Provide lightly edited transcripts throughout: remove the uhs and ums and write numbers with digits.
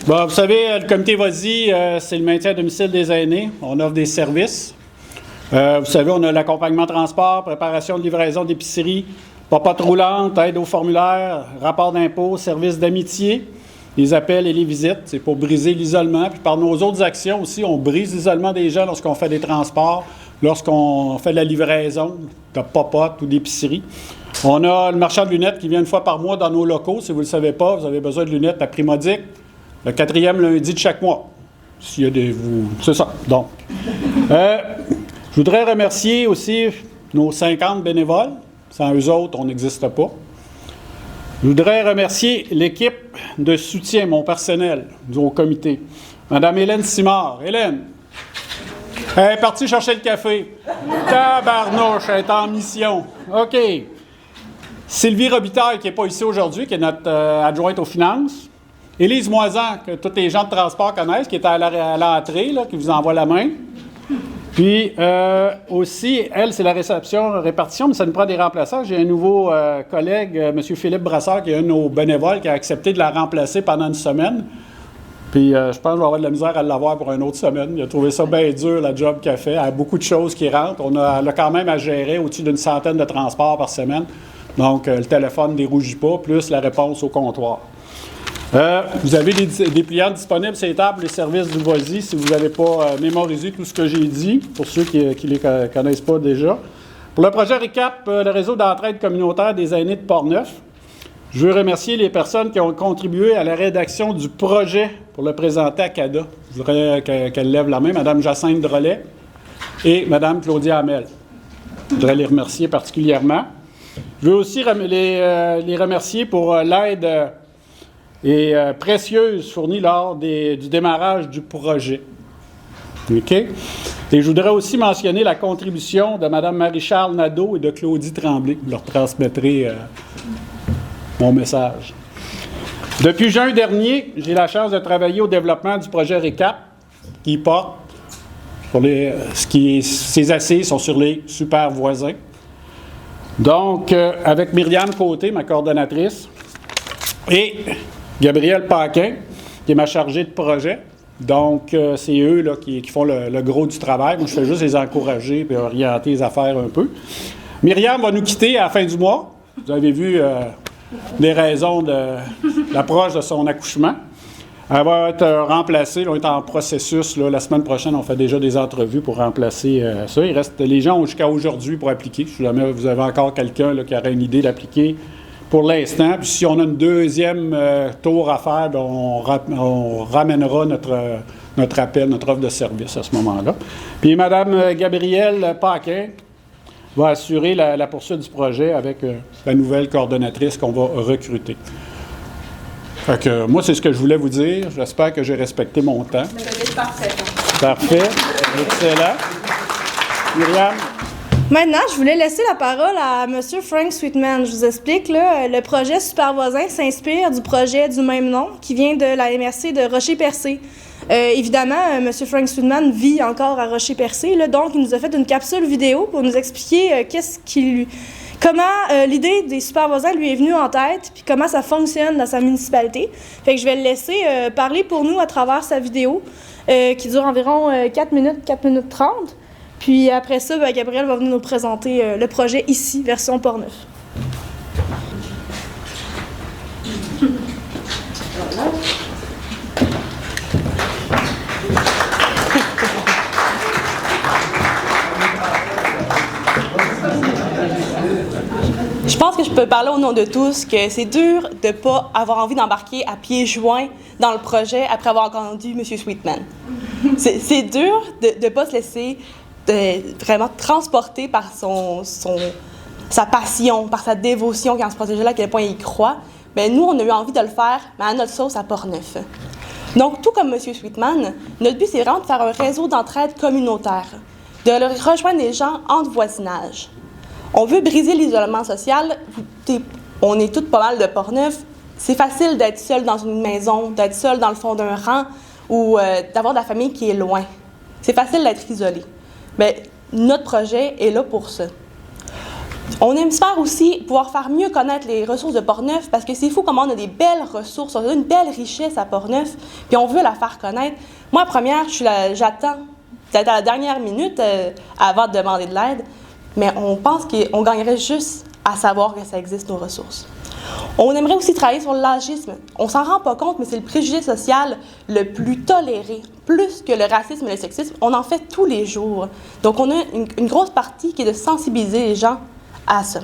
Bon, vous savez, le comité Vas-y, c'est le maintien à domicile des aînés. On offre des services. Vous savez, on a l'accompagnement transport, préparation de livraison d'épicerie, papote roulante, aide aux formulaires, rapport d'impôt, services d'amitié, les appels et les visites. C'est pour briser l'isolement. Puis par nos autres actions aussi, on brise l'isolement des gens lorsqu'on fait des transports, lorsqu'on fait de la livraison de papote ou d'épicerie. On a le marchand de lunettes qui vient une fois par mois dans nos locaux. Si vous ne le savez pas, vous avez besoin de lunettes à prix modique. Le 4e lundi de chaque mois. S'il y a des... C'est ça. Donc. Je voudrais remercier aussi nos 50 bénévoles. Sans eux autres, on n'existe pas. Je voudrais remercier l'équipe de soutien, mon personnel, au comité. Madame Hélène Simard. Hélène, elle est partie chercher le café. Tabarnouche, elle est en mission. OK. Sylvie Robitaille, qui n'est pas ici aujourd'hui, qui est notre adjointe aux finances. Élise Moisan, que tous les gens de transport connaissent, qui est à l'entrée, là, qui vous envoie la main. Puis aussi, elle, c'est la répartition, mais ça nous prend des remplaçants. J'ai un nouveau collègue, M. Philippe Brassard, qui est un de nos bénévoles, qui a accepté de la remplacer pendant une semaine. Puis je pense que je vais avoir de la misère à l'avoir pour une autre semaine. Il a trouvé ça bien dur, la job qu'elle fait. Elle a beaucoup de choses qui rentrent. Elle a quand même à gérer au-dessus d'une centaine de transports par semaine. Donc, le téléphone ne dérougit pas, plus la réponse au comptoir. Vous avez des dépliants disponibles sur les tables, les services du Vas-y, si vous n'avez pas mémorisé tout ce que j'ai dit, pour ceux qui ne les connaissent pas déjà. Pour le projet RECAP, le réseau d'entraide communautaire des aînés de Portneuf, je veux remercier les personnes qui ont contribué à la rédaction du projet pour le présenter à CADA. Je voudrais qu'elle lève la main, Mme Jacinthe Drolet et Mme Claudia Hamel. Je voudrais les remercier particulièrement. Je veux aussi les remercier pour l'aide et précieuse fournie lors du démarrage du projet. OK? Et je voudrais aussi mentionner la contribution de Mme Marie-Charles Nadeau et de Claudie Tremblay. Je leur transmettrai mon message. Depuis juin dernier, j'ai la chance de travailler au développement du projet RECAP qui porte sur ses assises sont sur les super voisins. Donc, avec Myriam Côté, ma coordonnatrice, et Gabrielle Paquin, qui est ma chargée de projet. Donc, c'est eux là, qui font le gros du travail. Moi, je fais juste les encourager et orienter les affaires un peu. Myriam va nous quitter à la fin du mois. Vous avez vu les raisons de l'approche de son accouchement. Elle va être remplacée. Là, on est en processus. Là, la semaine prochaine, on fait déjà des entrevues pour remplacer ça. Les gens ont jusqu'à aujourd'hui pour appliquer. Si jamais vous avez encore quelqu'un là, qui aurait une idée d'appliquer pour l'instant. Puis si on a une deuxième tour à faire, bien, on ramènera notre appel, notre offre de service à ce moment-là. Puis Mme Gabrielle Paquin va assurer la poursuite du projet avec la nouvelle coordonnatrice qu'on va recruter. Fait que moi, c'est ce que je voulais vous dire. J'espère que j'ai respecté mon temps. C'est parfait. Parfait. Excellent. Myriam? Maintenant, je voulais laisser la parole à M. Frank Sweetman. Je vous explique, là, le projet Super Voisin s'inspire du projet du même nom qui vient de la MRC de Rocher-Percé. Évidemment, M. Frank Sweetman vit encore à Rocher-Percé, là, donc il nous a fait une capsule vidéo pour nous expliquer comment l'idée des super voisins lui est venue en tête, puis comment ça fonctionne dans sa municipalité. Fait que je vais le laisser parler pour nous à travers sa vidéo, qui dure environ 4 minutes 30. Puis après ça, Gabriel va venir nous présenter le projet ici, version Portneuf. Je pense que je peux parler au nom de tous que c'est dur de ne pas avoir envie d'embarquer à pieds joints dans le projet après avoir entendu M. Sweetman. C'est dur de ne pas se laisser vraiment transporter par sa passion, par sa dévotion dans ce projet-là, à quel point il croit. Mais nous, on a eu envie de le faire, mais à notre sauce à Portneuf. Donc, tout comme M. Sweetman, notre but, c'est vraiment de faire un réseau d'entraide communautaire, de rejoindre les gens entre voisinage. On veut briser l'isolement social. On est toutes pas mal de Portneuf. C'est facile d'être seul dans une maison, d'être seul dans le fond d'un rang ou d'avoir de la famille qui est loin. C'est facile d'être isolé. Mais notre projet est là pour ça. On espère aussi pouvoir faire mieux connaître les ressources de Portneuf parce que c'est fou comment on a des belles ressources, on a une belle richesse à Portneuf, puis on veut la faire connaître. Moi, première, j'attends peut-être à la dernière minute avant de demander de l'aide, mais on pense qu'on gagnerait juste à savoir que ça existe, nos ressources. On aimerait aussi travailler sur l'agisme. On s'en rend pas compte, mais c'est le préjugé social le plus toléré, plus que le racisme et le sexisme. On en fait tous les jours. Donc, on a une grosse partie qui est de sensibiliser les gens à ça.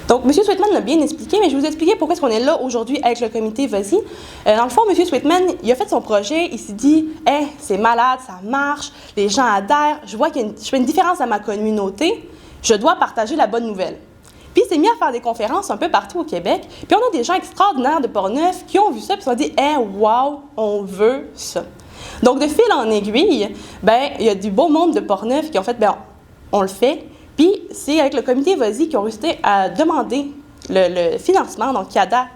Donc, M. Sweetman l'a bien expliqué, mais je vais vous expliquer pourquoi est-ce qu'on est là aujourd'hui avec le comité Vas-y. Dans le fond, M. Sweetman, il a fait son projet, il s'est dit « Hey, c'est malade, ça marche, les gens adhèrent, je vois que je fais une différence à ma communauté, je dois partager la bonne nouvelle. » Puis il s'est mis à faire des conférences un peu partout au Québec, puis on a des gens extraordinaires de Portneuf qui ont vu ça, puis ils se sont dit « Hey, wow, on veut ça. » Donc, de fil en aiguille, il y a du beau monde de Portneuf qui ont fait « on le fait. » Puis, c'est avec le comité Vas-y qu'ils ont réussi à demander le financement, donc CADA,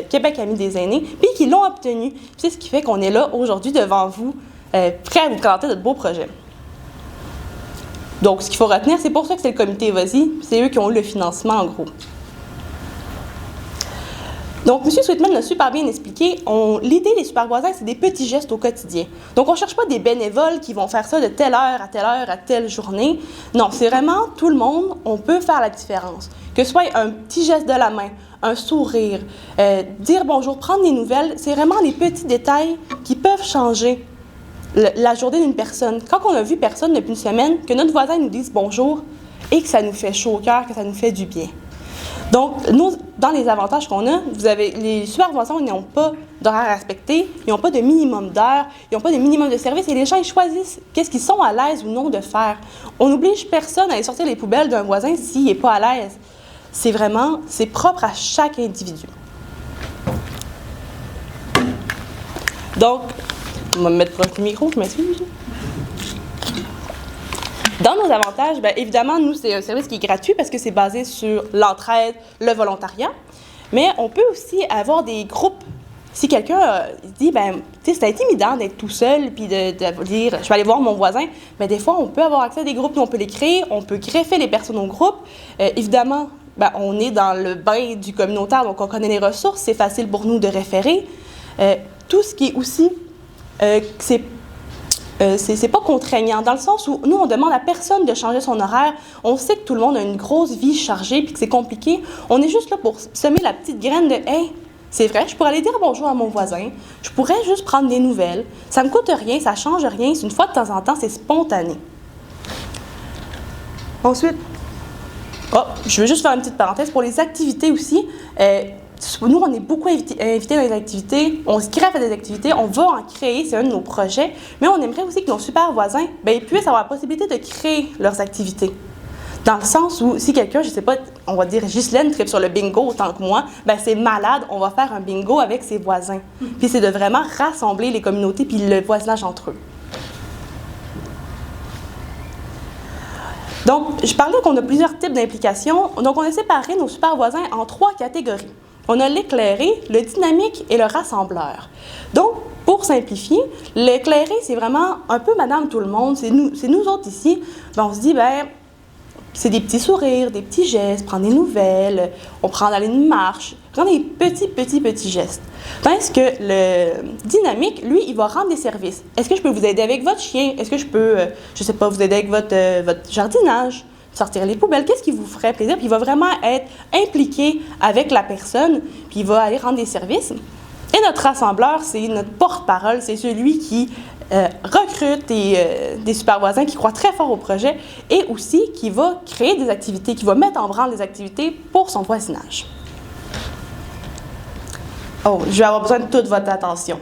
Québec Amis des aînés, puis qu'ils l'ont obtenu. Puis c'est ce qui fait qu'on est là aujourd'hui devant vous, prêts à vous présenter notre beau projet. Donc, ce qu'il faut retenir, c'est pour ça que c'est le comité Vas-y, c'est eux qui ont eu le financement en gros. Donc, M. Sweetman l'a super bien expliqué. L'idée des super voisins, c'est des petits gestes au quotidien. Donc, on ne cherche pas des bénévoles qui vont faire ça de telle heure, à telle journée. Non, c'est vraiment tout le monde, on peut faire la différence. Que ce soit un petit geste de la main, un sourire, dire bonjour, prendre des nouvelles, c'est vraiment les petits détails qui peuvent changer la journée d'une personne. Quand on a vu personne depuis une semaine, que notre voisin nous dise bonjour et que ça nous fait chaud au cœur, que ça nous fait du bien. Donc, nous, dans les avantages qu'on a, les super voisins, ils n'ont pas d'horaire à respecter, ils n'ont pas de minimum d'heures, ils n'ont pas de minimum de service, et les gens, ils choisissent qu'est-ce qu'ils sont à l'aise ou non de faire. On n'oblige personne à aller sortir les poubelles d'un voisin s'il n'est pas à l'aise. C'est propre à chaque individu. Donc, on va me mettre proche du micro, je m'excuse. Dans nos avantages, évidemment, nous, c'est un service qui est gratuit parce que c'est basé sur l'entraide, le volontariat. Mais on peut aussi avoir des groupes. Si quelqu'un dit, c'est intimidant d'être tout seul puis de dire, je vais aller voir mon voisin, des fois, on peut avoir accès à des groupes, nous, on peut les créer, on peut greffer les personnes au groupe. Évidemment, on est dans le bain du communautaire, donc on connaît les ressources, c'est facile pour nous de référer. Tout ce qui est aussi, c'est pas contraignant, dans le sens où nous, on demande à personne de changer son horaire. On sait que tout le monde a une grosse vie chargée puis que c'est compliqué. On est juste là pour semer la petite graine de « Hey, c'est vrai, je pourrais aller dire bonjour à mon voisin. Je pourrais juste prendre des nouvelles. Ça me coûte rien, ça change rien. C'est une fois de temps en temps, c'est spontané. » Ensuite, je veux juste faire une petite parenthèse. Pour les activités aussi, nous, on est beaucoup invités dans les activités, on se greffe à des activités, on va en créer, c'est un de nos projets, mais on aimerait aussi que nos super voisins puissent avoir la possibilité de créer leurs activités. Dans le sens où, si quelqu'un, je ne sais pas, on va dire Ghislaine tripe sur le bingo autant que moi, c'est malade, on va faire un bingo avec ses voisins. Puis c'est de vraiment rassembler les communautés puis le voisinage entre eux. Donc, je parlais qu'on a plusieurs types d'implications. Donc, on a séparé nos super voisins en 3 catégories. On a l'éclairé, le dynamique et le rassembleur. Donc, pour simplifier, l'éclairé, c'est vraiment un peu madame tout le monde. C'est nous autres ici. On se dit, c'est des petits sourires, des petits gestes, prendre des nouvelles, on prend d'aller une marche, prendre des petits gestes. Tandis que le dynamique, lui, il va rendre des services. Est-ce que je peux vous aider avec votre chien? Est-ce que je peux, vous aider avec votre jardinage? Sortir les poubelles, qu'est-ce qui vous ferait plaisir? Puis il va vraiment être impliqué avec la personne, puis il va aller rendre des services. Et notre rassembleur, c'est notre porte-parole, c'est celui qui recrute des super voisins qui croient très fort au projet et aussi qui va créer des activités, qui va mettre en branle des activités pour son voisinage. Oh, je vais avoir besoin de toute votre attention.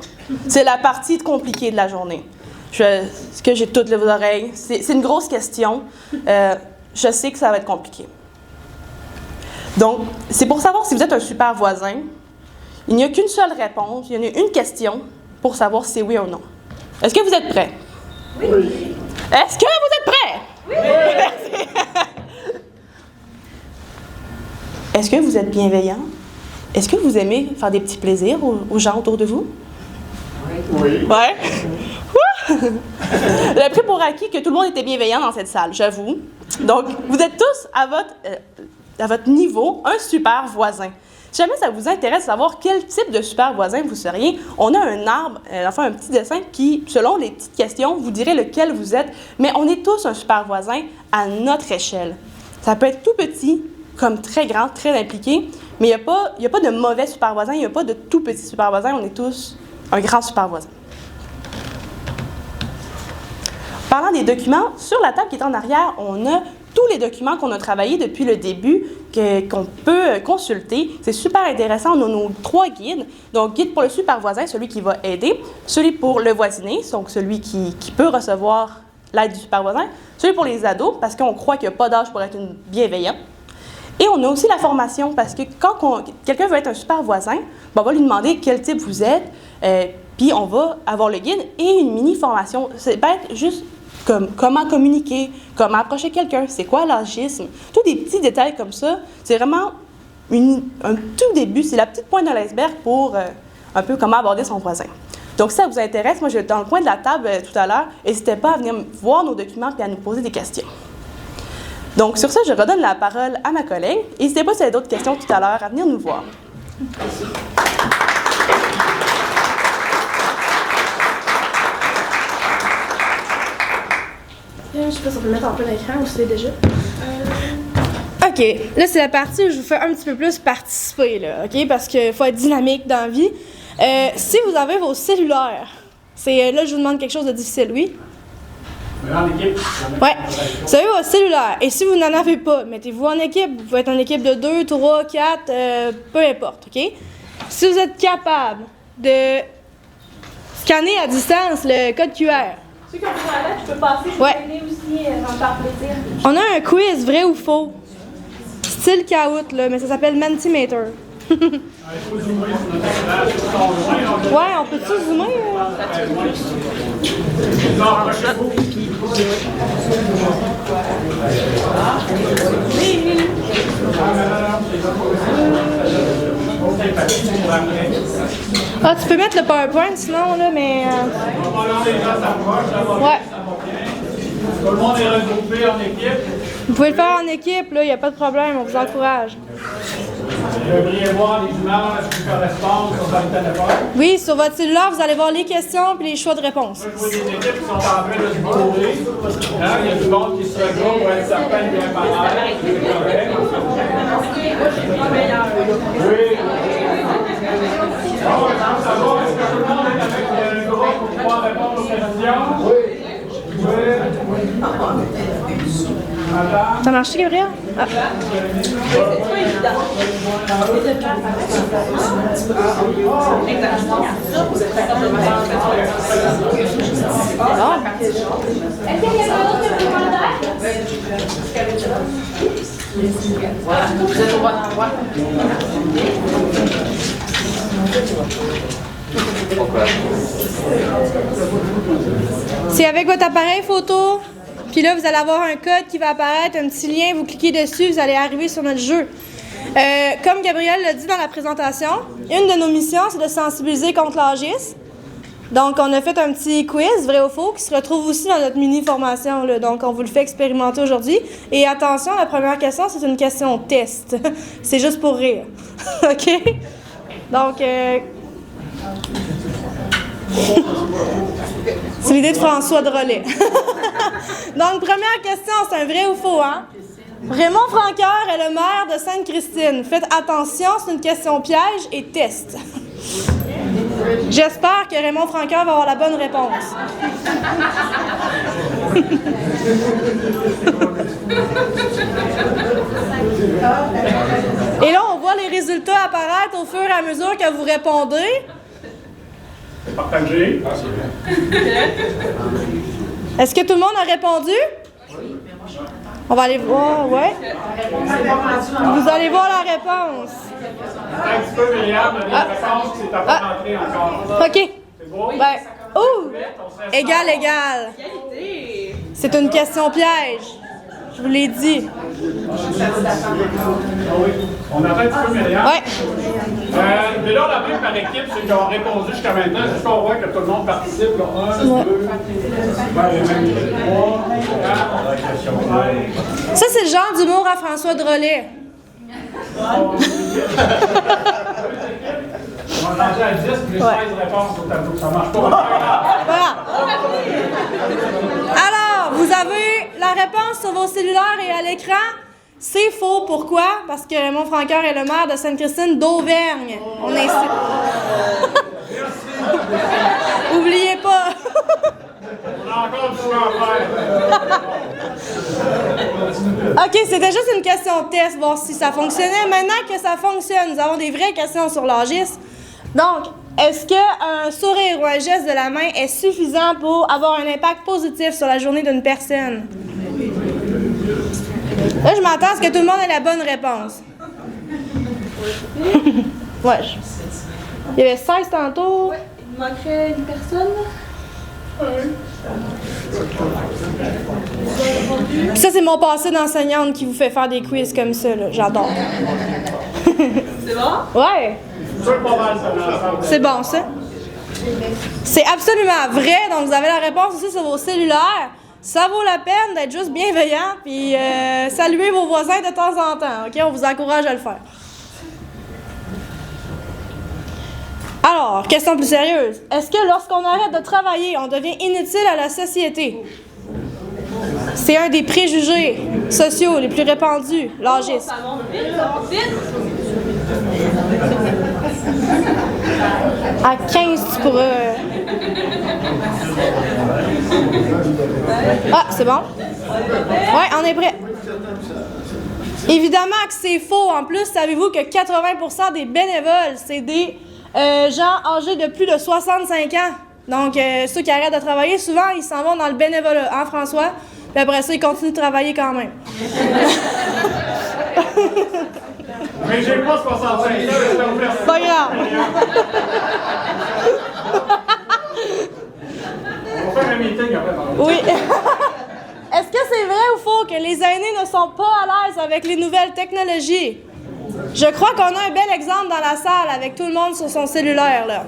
C'est la partie compliquée de la journée. Est-ce que j'ai toutes les oreilles? C'est une grosse question. Je sais que ça va être compliqué. Donc, c'est pour savoir si vous êtes un super voisin. Il n'y a qu'une seule réponse. Il y en a une question pour savoir si c'est oui ou non. Est-ce que vous êtes prêts? Oui. Est-ce que vous êtes prêts? Oui. Merci. Est-ce que vous êtes bienveillant? Est-ce que vous aimez faire des petits plaisirs aux gens autour de vous? Oui. Ouais? Le prix pour acquis que tout le monde était bienveillant dans cette salle, j'avoue. Donc, vous êtes tous à votre niveau un super voisin. Si jamais ça vous intéresse de savoir quel type de super voisin vous seriez, on a un arbre, enfin un petit dessin qui, selon les petites questions, vous dirait lequel vous êtes, mais on est tous un super voisin à notre échelle. Ça peut être tout petit, comme très grand, très impliqué, mais il n'y a pas de mauvais super voisin, il n'y a pas de tout petit super voisin, on est tous un grand super voisin. Parlant des documents, sur la table qui est en arrière, on a tous les documents qu'on a travaillés depuis le début, qu'on peut consulter. C'est super intéressant. On a nos 3 guides. Donc, guide pour le super voisin, celui qui va aider. Celui pour le voisiné, donc celui qui peut recevoir l'aide du super voisin. Celui pour les ados, parce qu'on croit qu'il n'y a pas d'âge pour être bienveillant. Et on a aussi la formation, parce que quand quelqu'un veut être un super voisin, ben, on va lui demander quel type vous êtes, puis on va avoir le guide et une mini-formation. C'est bête, juste comme comment communiquer, comment approcher quelqu'un, c'est quoi l'agisme, tous des petits détails comme ça. C'est vraiment un tout début, c'est la petite pointe de l'iceberg pour un peu comment aborder son voisin. Donc, si ça vous intéresse, moi, je vais dans le coin de la table tout à l'heure, n'hésitez pas à venir voir nos documents et à nous poser des questions. Donc, sur ça, je redonne la parole à ma collègue. N'hésitez pas si vous avez d'autres questions tout à l'heure à venir nous voir. Je ne sais pas si on peut le mettre en plein écran ou si c'est déjà. OK. Là, c'est la partie où je vous fais un petit peu plus participer, là, OK? Parce qu'il faut être dynamique dans la vie. Si vous avez vos cellulaires, là, je vous demande quelque chose de difficile, oui? En équipe. Oui. Vous avez vos cellulaires. Et si vous n'en avez pas, mettez-vous en équipe. Vous pouvez être en équipe de 2, 3, 4, peu importe, OK? Si vous êtes capable de scanner à distance le code QR. Ceux qui ont besoin d'aide, je peux passer. Ouais. Aussi, dans faire plaisir. On a un quiz vrai ou faux. Style Kahoot, là, mais ça s'appelle Mentimeter. Ouais, on peut-tu zoomer? Ah, tu peux mettre le PowerPoint sinon, là, mais... Ouais. Tout le monde est regroupé en équipe. Vous pouvez le faire en équipe, là, il n'y a pas de problème, on vous encourage. Vous devriez voir les images qui correspondent sur votre téléphone. Oui, sur votre cellulaire, vous allez voir les questions et les choix de réponse. Je vois des équipes qui sont en train de se bourrer. Il y a du monde qui se regroupe pour être certain de bien paraître. Oui. Bon, savoir, est-ce que tout le monde est avec le groupe pour pouvoir répondre aux questions? Oui. Ça a marché, Gabriel? Ah. C'est avec votre appareil photo. Puis là, vous allez avoir un code qui va apparaître, un petit lien, vous cliquez dessus, vous allez arriver sur notre jeu. Comme Gabriel l'a dit dans la présentation, une de nos missions, c'est de sensibiliser contre l'agisme. Donc, on a fait un petit quiz, vrai ou faux, qui se retrouve aussi dans notre mini-formation. Là. Donc, on vous le fait expérimenter aujourd'hui. Et attention, la première question, c'est une question test. C'est juste pour rire. OK? Donc, c'est l'idée de François Drolet. Donc, première question, c'est un vrai ou faux, hein? Raymond Francoeur est le maire de Sainte-Christine. Faites attention, c'est une question piège et test. J'espère que Raymond Francoeur va avoir la bonne réponse. Et là, on voit les résultats apparaître au fur et à mesure que vous répondez. Partagez. Est-ce que tout le monde a répondu? On va aller voir, ouais. Vous allez voir la réponse. C'est un petit peu variable, la réponse, c'est à pas rentrer encore. OK. C'est beau? Ben, égal. C'est une question piège. je vous l'ai dit. On attend un petit peu, Myriam. Ouais. Mais là, on a pris par équipe, ceux qui ont répondu jusqu'à maintenant, juste qu'on voit que tout le monde participe. Là. 1, 2, 3, 4, Ça, c'est le genre d'humour à François Drolet. on va changer à 10, puis 16 réponses au tableau. Ça marche pas. Voilà. Alors, vous avez la réponse sur vos cellulaires et à l'écran. C'est faux. Pourquoi? Parce que Raymond Francoeur est le maire de Sainte-Christine d'Auvergne. On insiste. Oubliez pas. On a encore du chemin à faire. OK, c'était juste une question de test, voir si ça fonctionnait. Maintenant que ça fonctionne, nous avons des vraies questions sur l'âgisme. Donc, est-ce qu'un sourire ou un geste de la main est suffisant pour avoir un impact positif sur la journée d'une personne? Là, je m'attends à ce que tout le monde ait la bonne réponse. Ouais. Il y avait 16 tantôt. Ouais, il manquerait une personne. Puis ça, c'est mon passé d'enseignante qui vous fait faire des quiz comme ça, là. J'adore. C'est bon? Ouais. C'est bon, ça. C'est absolument vrai. Donc, vous avez la réponse aussi sur vos cellulaires. Ça vaut la peine d'être juste bienveillant puis saluer vos voisins de temps en temps. OK? On vous encourage à le faire. Alors, question plus sérieuse. Est-ce que lorsqu'on arrête de travailler, on devient inutile à la société? C'est un des préjugés sociaux les plus répandus, l'âgisme. Ça monte vite, ça monte vite. À 15, tu pourras... Ah, c'est bon? Ouais, on est prêt. Évidemment que c'est faux. En plus, savez-vous que 80% des bénévoles, c'est des gens âgés de plus de 65 ans. Donc, ceux qui arrêtent de travailler, souvent, ils s'en vont dans le bénévolat, hein, François? Puis après ça, ils continuent de travailler quand même. Mais j'ai pas 65 ans, je t'en prie. Pas grave. On va faire un meeting après. Oui. Est-ce que c'est vrai ou faux que les aînés ne sont pas à l'aise avec les nouvelles technologies? Je crois qu'on a un bel exemple dans la salle avec tout le monde sur son cellulaire, là.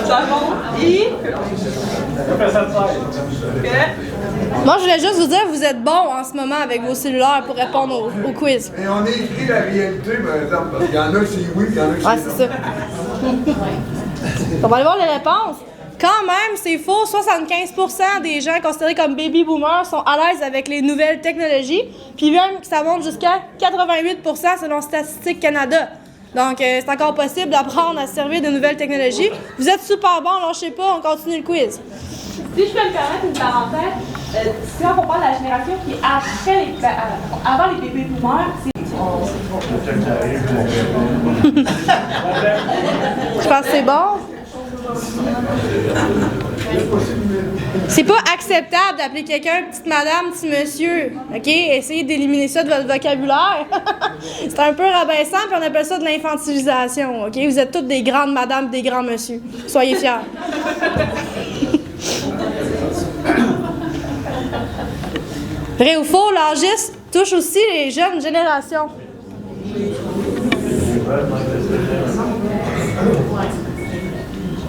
Ça monte. Et... Moi, je voulais juste vous dire que vous êtes bons en ce moment avec vos cellulaires pour répondre au quiz. Et on a écrit la réalité, par exemple, parce qu'il y en a c'est oui, il y en a c'est non. Ouais, c'est ça. On va aller voir les réponses. Quand même, c'est faux. 75% des gens considérés comme baby boomers sont à l'aise avec les nouvelles technologies. Puis même, ça monte jusqu'à 88% selon Statistique Canada. Donc, c'est encore possible d'apprendre à se servir de nouvelles technologies. Vous êtes super bons, lâchez pas, on continue le quiz. Si je peux me permettre une parenthèse, si on parle de la génération qui est après les, avant les bébés boomers, Je pense que c'est bon. C'est pas acceptable d'appeler quelqu'un petite madame, petit monsieur. OK? Essayez d'éliminer ça de votre vocabulaire. C'est un peu rabaissant, puis on appelle ça de l'infantilisation. OK? Vous êtes toutes des grandes madames, des grands monsieur. Soyez fiers. Vrai ou faux, l'âgisme touche aussi les jeunes générations.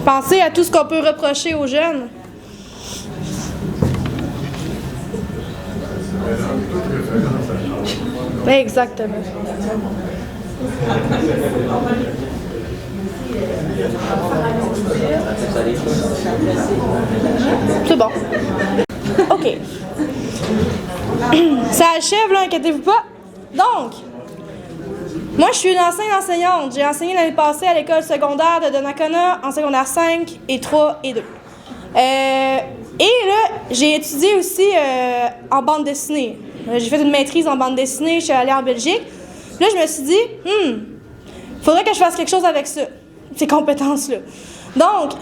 Pensez à tout ce qu'on peut reprocher aux jeunes. Exactement. C'est bon. OK. Ça achève, là, inquiétez-vous pas. Donc, moi, je suis une ancienne enseignante. J'ai enseigné l'année passée à l'école secondaire de Donnacona en secondaire 5 et 3 et 2. Et là, j'ai étudié aussi en bande dessinée. J'ai fait une maîtrise en bande dessinée, je suis allée en Belgique. Là, je me suis dit, faudrait que je fasse quelque chose avec ça, ces compétences-là. Donc,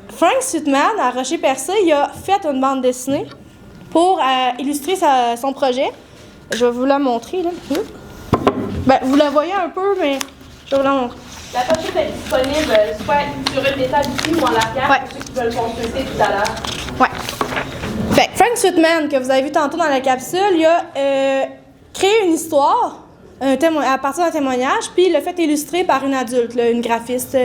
Frank Sweetman, à Rocher-Percé, il a fait une bande dessinée pour illustrer son projet. Je vais vous la montrer, là. Ben, vous la voyez un peu, mais je vais vous la montrer. La pochette est disponible soit sur une étape ici ou en arrière pour ceux qui veulent consulter tout à l'heure. Ouais. Fait que Frank Sweetman, que vous avez vu tantôt dans la capsule, il a créé une histoire à partir d'un témoignage, puis il l'a fait illustrer par une adulte, là, une graphiste.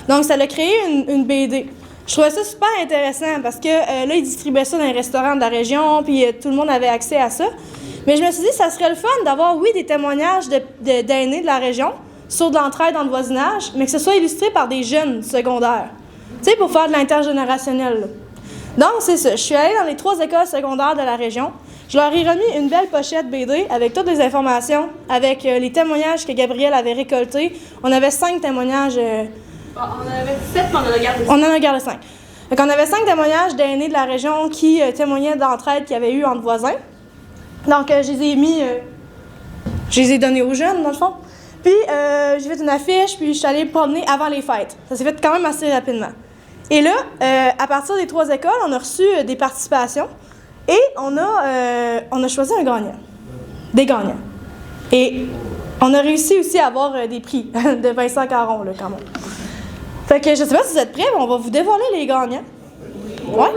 Donc, ça l'a créé une BD. Je trouvais ça super intéressant parce que là, il distribuait ça dans les restaurants de la région, puis tout le monde avait accès à ça. Mais je me suis dit, ça serait le fun d'avoir, oui, des témoignages d'aînés de la région sur de l'entraide dans le voisinage, mais que ce soit illustré par des jeunes secondaires. Tu sais, pour faire de l'intergénérationnel. Là. Donc, c'est ça. Je suis allée dans les 3 écoles secondaires de la région. Je leur ai remis une belle pochette BD avec toutes les informations, avec les témoignages que Gabrielle avait récoltés. On avait 5 témoignages. On en avait 7, mais on en a gardé 5. On en a gardé 5. Donc, on avait 5 témoignages d'aînés de la région qui témoignaient d'entraide qu'il y avait eu entre voisins. Donc, je les ai mis... je les ai donnés aux jeunes, dans le fond. Puis, j'ai fait une affiche, puis je suis allée promener avant les fêtes. Ça s'est fait quand même assez rapidement. Et là, à partir des 3 écoles, on a reçu des participations et on a choisi un gagnant. Des gagnants. Et on a réussi aussi à avoir des prix de Vincent Caron, là, quand même. Fait que je sais pas si vous êtes prêts, mais on va vous dévoiler les gagnants. Ouais?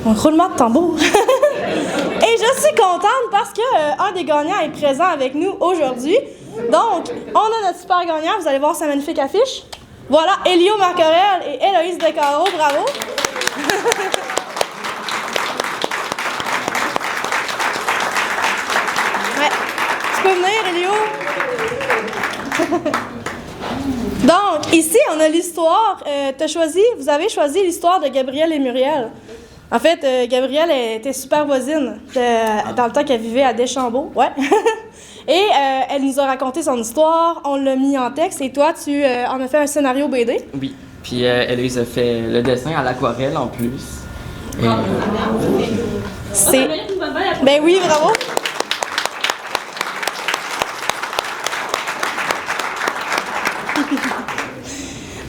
Un roulement de tambour. Et je suis contente parce que un des gagnants est présent avec nous aujourd'hui. Donc, on a notre super gagnant. Vous allez voir sa magnifique affiche. Voilà, Elio Marcorel et Héloïse Descarreaux. Bravo! Ouais. Tu peux venir, Elio? Donc, ici, on a l'histoire. Vous avez choisi l'histoire de Gabrielle et Muriel. En fait, Gabrielle était super voisine dans le temps qu'elle vivait à Deschambault. Ouais. Et elle nous a raconté son histoire, on l'a mis en texte. Et toi, tu en as fait un scénario BD? Oui. Puis Héloïse a fait le dessin à l'aquarelle en plus. C'est... Ben oui, bravo!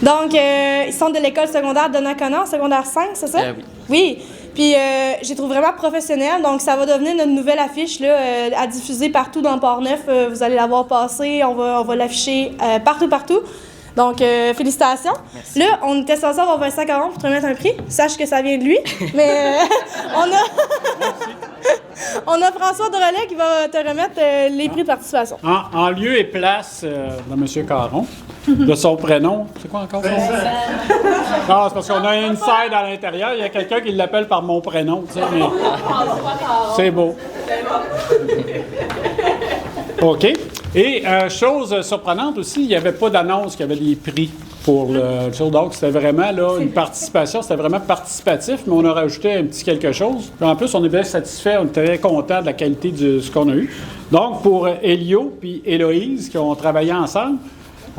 Donc, ils sont de l'école secondaire de Nakona, secondaire 5, c'est ça? Oui. Oui. Puis, je les trouve vraiment professionnels. Donc, ça va devenir notre nouvelle affiche là, à diffuser partout dans Port-Neuf. Vous allez la voir passer. On va l'afficher partout. Donc, félicitations. Merci. Là, on était censé avoir Vincent Caron pour te remettre un prix. Sache que ça vient de lui. Mais on a François Drolet qui va te remettre les prix de participation. En lieu et place de M. Caron, de son prénom. C'est quoi encore son nom? Non, c'est parce qu'on a un inside à l'intérieur. Il y a quelqu'un qui l'appelle par mon prénom. Tu sais, mais... C'est beau. OK. Et chose surprenante aussi, il n'y avait pas d'annonce qu'il y avait des prix pour le show. Donc, c'était vraiment là, une participation. C'était vraiment participatif, mais on a rajouté un petit quelque chose. Puis en plus, on est bien satisfait. On est très content de la qualité de ce qu'on a eu. Donc, pour Elio puis Héloïse, qui ont travaillé ensemble,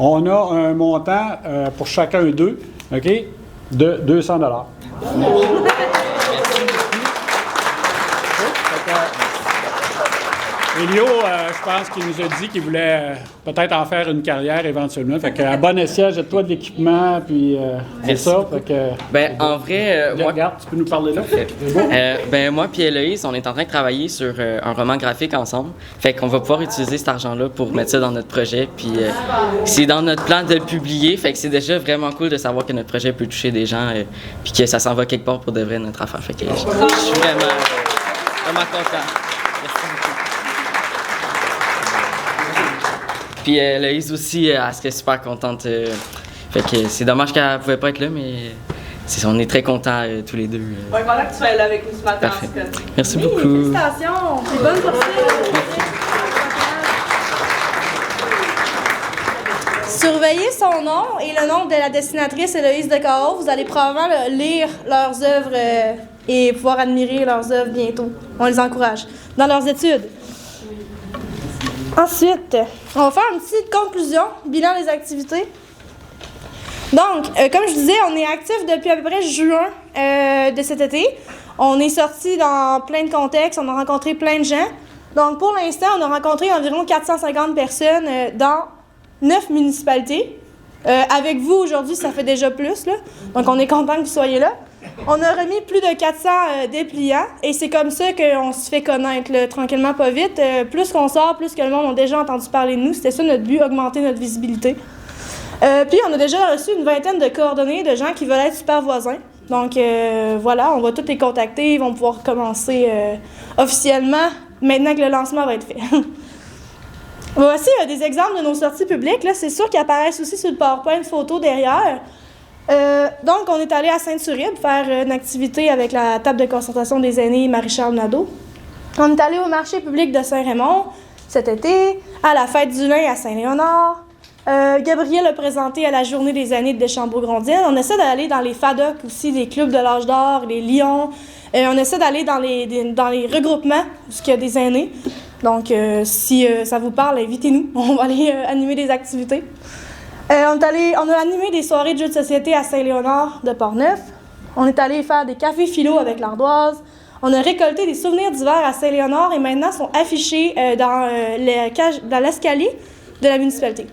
on a un montant pour chacun d'eux, OK, de 200 $. Elio, je pense qu'il nous a dit qu'il voulait peut-être en faire une carrière éventuellement. Fait que, à bon escient, jette-toi de l'équipement, puis c'est ça. Fait que, En vrai, moi... Regarde, tu peux nous parler là? Moi puis Héloïse, on est en train de travailler sur un roman graphique ensemble. Fait qu'on va pouvoir utiliser cet argent-là pour mettre ça dans notre projet. Puis c'est dans notre plan de le publier. Fait que c'est déjà vraiment cool de savoir que notre projet peut toucher des gens puis que ça s'en va quelque part pour de vrai notre affaire. Fait que je suis vraiment content. Puis Héloïse aussi, elle serait super contente. Fait que c'est dommage qu'elle ne pouvait pas être là, mais on est très contents tous les deux. Ouais, voilà que tu sois là avec nous ce matin. Parfait. En tout cas. Merci Oui, beaucoup. félicitations! C'est bonne poursuite! Surveillez son nom et le nom de la dessinatrice Héloïse Descarreaux. Vous allez probablement lire leurs œuvres et pouvoir admirer leurs œuvres bientôt. On les encourage dans leurs études. Ensuite, on va faire une petite conclusion, bilan des activités. Donc, comme je disais, on est actif depuis à peu près juin de cet été. On est sorti dans plein de contextes, on a rencontré plein de gens. Donc, pour l'instant, on a rencontré environ 450 personnes dans 9 municipalités. Avec vous, aujourd'hui, ça fait déjà plus, là. Donc, on est content que vous soyez là. On a remis plus de 400 dépliants et c'est comme ça qu'on se fait connaître, là, tranquillement, pas vite. Plus qu'on sort, plus que le monde a déjà entendu parler de nous. C'était ça notre but, augmenter notre visibilité. Puis on a déjà reçu une vingtaine de coordonnées de gens qui veulent être super voisins. Donc voilà, on va tous les contacter, ils vont pouvoir commencer officiellement maintenant que le lancement va être fait. Voici des exemples de nos sorties publiques. Là, c'est sûr qu'ils apparaissent aussi sur le PowerPoint photo derrière. Donc, on est allé à Sainte-Sulpice faire une activité avec la table de concertation des aînés Marie-Charles Nadeau. On est allé au marché public de Saint-Raymond cet été, à la fête du lin à Saint-Léonard. Gabriel a présenté à la journée des aînés de Deschambault-Grondines. On essaie d'aller dans les FADOC aussi, les clubs de l'âge d'or, les Lions. On essaie d'aller dans les regroupements où il y a des aînés. Donc, si ça vous parle, invitez-nous. On va aller animer des activités. On a animé des soirées de jeux de société à Saint-Léonard de Portneuf. On est allé faire des cafés philo avec l'ardoise. On a récolté des souvenirs d'hiver à Saint-Léonard et maintenant sont affichés dans l'escalier de la municipalité.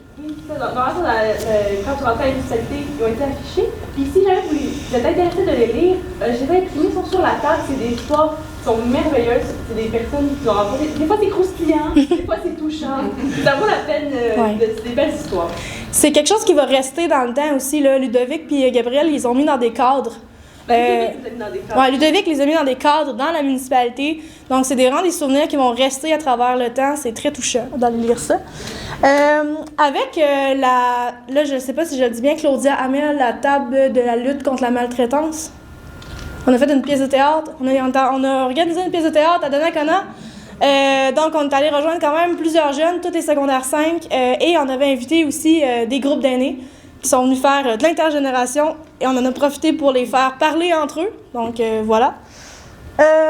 Quand tu rentres à la municipalité, ils ont été affichés. Puis si jamais vous êtes intéressé de les lire, j'ai imprimé, ils sont sur la table. C'est des histoires qui sont merveilleuses. C'est des personnes qui ont rencontré. Des fois, c'est croustillant, des fois, c'est touchant. Ça vaut la peine. C'est des belles histoires. C'est quelque chose qui va rester dans le temps aussi. Là. Ludovic et Gabriel, ils ont mis dans des cadres. Ludovic les a mis dans des cadres dans la municipalité. Donc, c'est vraiment des souvenirs qui vont rester à travers le temps. C'est très touchant d'aller lire ça. Avec là, je ne sais pas si je le dis bien, Claudia Hamel, la table de la lutte contre la maltraitance. On a fait une pièce de théâtre. On a organisé une pièce de théâtre à Donnacona. Donc, on est allé rejoindre quand même plusieurs jeunes, tous les secondaires 5. Et on avait invité aussi des groupes d'aînés qui sont venus faire de l'intergénération et on en a profité pour les faire parler entre eux. Donc, voilà.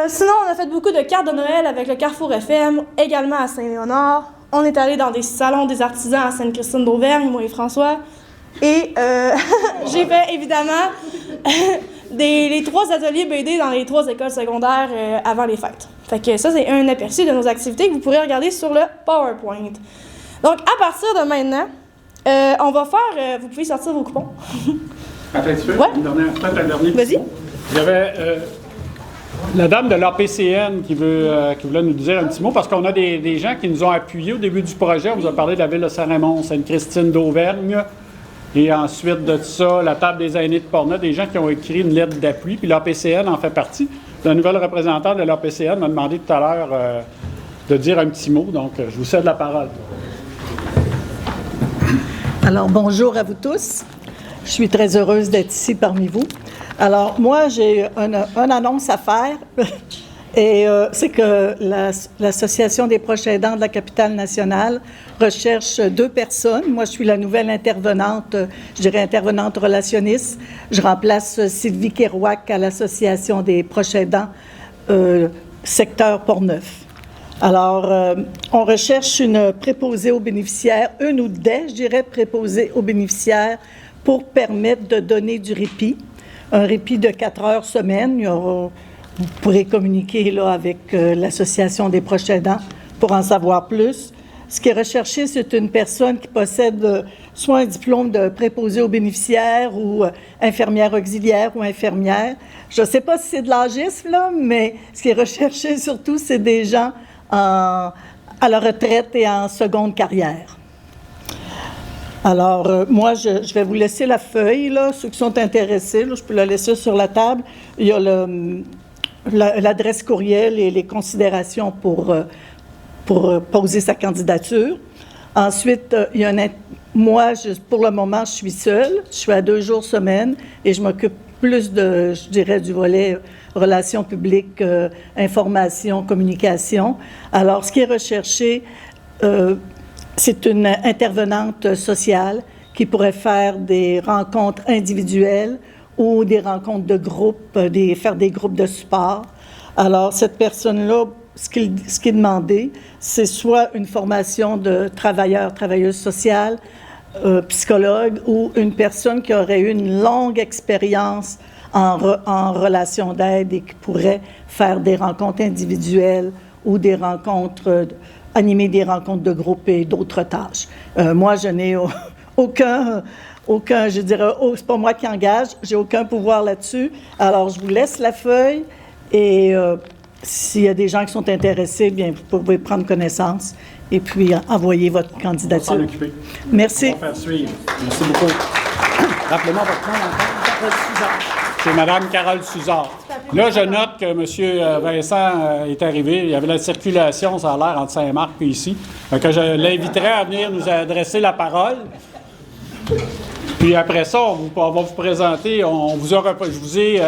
Sinon, on a fait beaucoup de cartes de Noël avec le Carrefour FM, également à Saint-Léonard. On est allé dans des salons des artisans à Sainte-Christine d'Auvergne, moi et François. Et j'ai fait, évidemment, les 3 ateliers BD dans les 3 écoles secondaires avant les fêtes. Fait que ça, c'est un aperçu de nos activités que vous pourrez regarder sur le PowerPoint. Donc, à partir de maintenant, on va faire... vous pouvez sortir vos coupons. Attends un petit peu. Ouais. Un dernier. Vas-y. Il y avait la dame de l'APCN qui voulait nous dire un petit mot, parce qu'on a des gens qui nous ont appuyés au début du projet. On vous a parlé de la ville de Saint-Raymond, Sainte-Christine d'Auvergne. Et ensuite de ça, la table des aînés de Portneuf, des gens qui ont écrit une lettre d'appui. Puis l'APCN en fait partie. La nouvelle représentante de l'APCN m'a demandé tout à l'heure de dire un petit mot. Donc, je vous cède la parole. Alors, bonjour à vous tous. Je suis très heureuse d'être ici parmi vous. Alors, moi, j'ai une annonce à faire. Et c'est que l'Association des proches aidants de la capitale nationale recherche 2 personnes. Moi, je suis la nouvelle intervenante, je dirais intervenante relationniste. Je remplace Sylvie Kerouac à l'Association des proches aidants secteur Portneuf. Alors, on recherche une préposée aux bénéficiaires, une ou des, je dirais, préposées aux bénéficiaires pour permettre de donner du répit, un répit de 4 heures semaine. Vous pourrez communiquer là, avec l'Association des proches aidants pour en savoir plus. Ce qui est recherché, c'est une personne qui possède soit un diplôme de préposé aux bénéficiaires ou infirmière auxiliaire ou infirmière. Je ne sais pas si c'est de l'agisme, là, mais ce qui est recherché surtout, c'est des gens à la retraite et en seconde carrière. Alors, moi, je vais vous laisser la feuille, là, ceux qui sont intéressés, là, je peux la laisser sur la table. Il y a l'adresse courriel et les considérations pour poser sa candidature. Ensuite, moi, pour le moment, je suis seule. Je suis à 2 jours semaine et je m'occupe plus je dirais, du volet relations publiques, information, communication. Alors, ce qui est recherché, c'est une intervenante sociale qui pourrait faire des rencontres individuelles ou des rencontres de groupe, faire des groupes de support. Alors, cette personne-là, ce qui est demandé, c'est soit une formation de travailleuse sociale, psychologue, ou une personne qui aurait eu une longue expérience en relation d'aide et qui pourrait faire des rencontres individuelles ou des rencontres, animer des rencontres de groupe et d'autres tâches. Moi, je n'ai aucun, je dirais, c'est pas moi qui engage, j'ai aucun pouvoir là-dessus. Alors, je vous laisse la feuille et s'il y a des gens qui sont intéressés, bien, vous pouvez prendre connaissance et puis envoyer votre candidature. On va s'en occuper. Merci. On va faire suivre. Merci beaucoup. Rappelez-moi votre nom encore. C'est Mme Carole Suzard. Là, je note que M. Vincent est arrivé. Il y avait la circulation, ça a l'air, entre Saint-Marc et ici. Donc, je l'inviterai à venir nous adresser la parole. Puis après ça, on va vous présenter. Je vous ai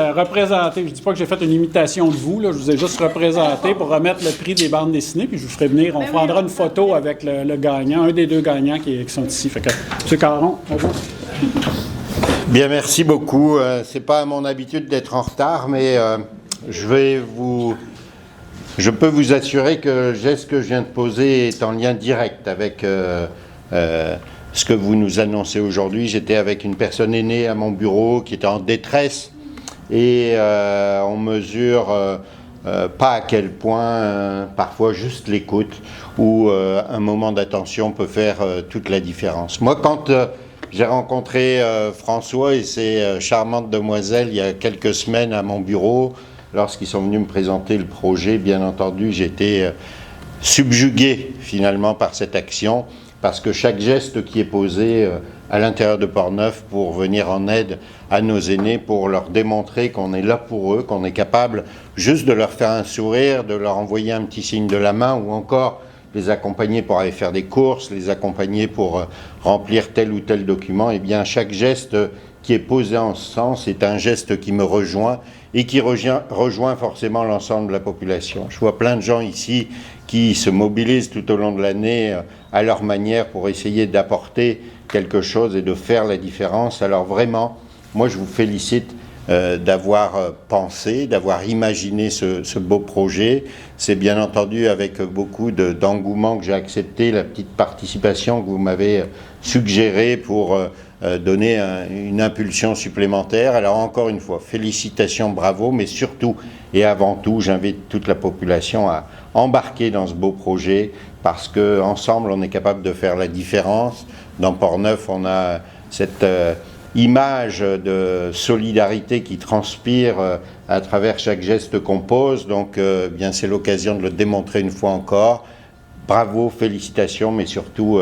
représenté. Je ne dis pas que j'ai fait une imitation de vous. Là, je vous ai juste représenté pour remettre le prix des bandes dessinées. Puis je vous ferai venir. On prendra une photo avec le gagnant, un des deux gagnants qui sont ici. Fait que, M. Caron, bonjour. Bien, merci beaucoup. C'est pas à mon habitude d'être en retard, mais je peux vous assurer que le geste que je viens de poser est en lien direct avec ce que vous nous annoncez aujourd'hui. J'étais avec une personne aînée à mon bureau qui était en détresse et on mesure pas à quel point parfois juste l'écoute ou un moment d'attention peut faire toute la différence. Moi, quand j'ai rencontré François et ses charmantes demoiselles il y a quelques semaines à mon bureau. Lorsqu'ils sont venus me présenter le projet, bien entendu, j'étais subjugué finalement par cette action, parce que chaque geste qui est posé à l'intérieur de Portneuf pour venir en aide à nos aînés, pour leur démontrer qu'on est là pour eux, qu'on est capable juste de leur faire un sourire, de leur envoyer un petit signe de la main ou encore les accompagner pour aller faire des courses, les accompagner pour remplir tel ou tel document, eh bien chaque geste qui est posé en ce sens est un geste qui me rejoint et qui rejoint forcément l'ensemble de la population. Je vois plein de gens ici qui se mobilisent tout au long de l'année à leur manière pour essayer d'apporter quelque chose et de faire la différence. Alors vraiment, moi je vous félicite d'avoir pensé, d'avoir imaginé ce beau projet. C'est bien entendu avec beaucoup d'engouement que j'ai accepté la petite participation que vous m'avez suggérée pour donner une impulsion supplémentaire. Alors encore une fois, félicitations, bravo, mais surtout et avant tout, j'invite toute la population à embarquer dans ce beau projet parce qu'ensemble, on est capable de faire la différence. Dans Portneuf, on a cette image de solidarité qui transpire à travers chaque geste qu'on pose. Donc, bien, c'est l'occasion de le démontrer une fois encore. Bravo, félicitations, mais surtout,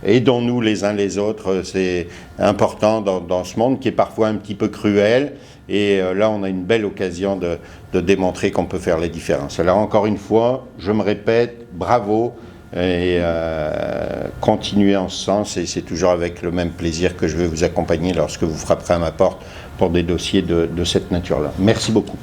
aidons-nous les uns les autres. C'est important dans ce monde qui est parfois un petit peu cruel. Et là, on a une belle occasion de démontrer qu'on peut faire les différences. Alors, encore une fois, je me répète, bravo. Et continuer en ce sens, et c'est toujours avec le même plaisir que je vais vous accompagner lorsque vous frapperez à ma porte pour des dossiers de cette nature-là. Merci beaucoup.